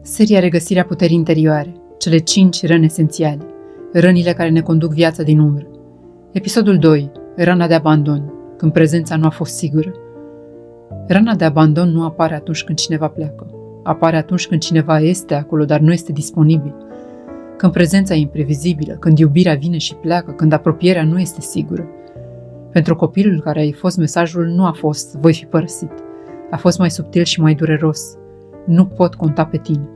Seria Regăsirea puterii interioare, cele 5 răni esențiale, rănile care ne conduc viața din umbră. Episodul 2, rana de abandon, când prezența nu a fost sigură. Rana de abandon nu apare atunci când cineva pleacă. Apare atunci când cineva este acolo, dar nu este disponibil. Când prezența e imprevizibilă, când iubirea vine și pleacă, când apropierea nu este sigură. Pentru copilul care ai fost, mesajul nu a fost voi fi părăsit. A fost mai subtil și mai dureros. Nu pot conta pe tine.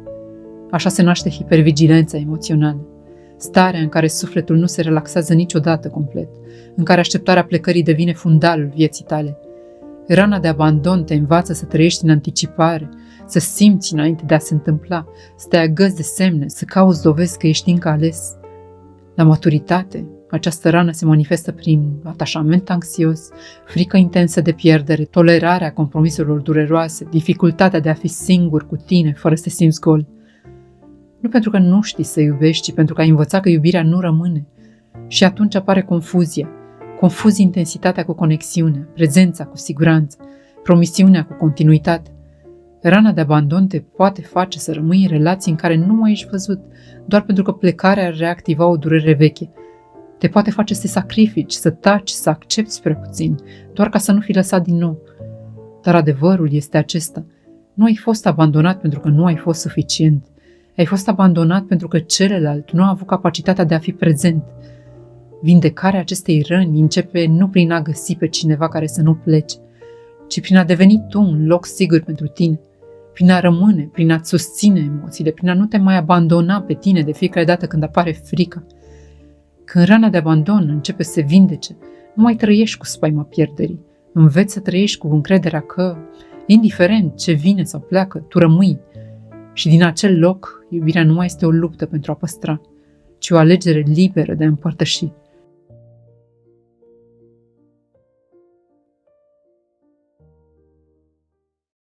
Așa se naște hipervigilența emoțională. Starea în care sufletul nu se relaxează niciodată complet, în care așteptarea plecării devine fundalul vieții tale. Rana de abandon te învață să trăiești în anticipare, să simți înainte de a se întâmpla, să te agăzi de semne, să cauți dovezi că ești încă ales. La maturitate, această rană se manifestă prin atașament anxios, frică intensă de pierdere, tolerarea compromisurilor dureroase, dificultatea de a fi singur cu tine fără să te simți gol. Nu pentru că nu știi să iubești, ci pentru că ai învățat că iubirea nu rămâne. Și atunci apare confuzia. Confuzi intensitatea cu conexiunea, prezența cu siguranță, promisiunea cu continuitate. Rana de abandon te poate face să rămâi în relații în care nu mai ești văzut, doar pentru că plecarea ar reactiva o durere veche. Te poate face să te sacrifici, să taci, să accepti prea puțin, doar ca să nu fi lăsat din nou. Dar adevărul este acesta. Nu ai fost abandonat pentru că nu ai fost suficient. Ai fost abandonat pentru că celălalt nu a avut capacitatea de a fi prezent. Vindecarea acestei răni începe nu prin a găsi pe cineva care să nu plece, ci prin a deveni tu un loc sigur pentru tine, prin a rămâne, prin a-ți susține emoțiile, prin a nu te mai abandona pe tine de fiecare dată când apare frica. Când rana de abandon începe să se vindece, nu mai trăiești cu spaima pierderii. Înveți să trăiești cu încrederea că, indiferent ce vine sau pleacă, tu rămâi. Și din acel loc, iubirea nu mai este o luptă pentru a păstra, ci o alegere liberă de a împărtăși.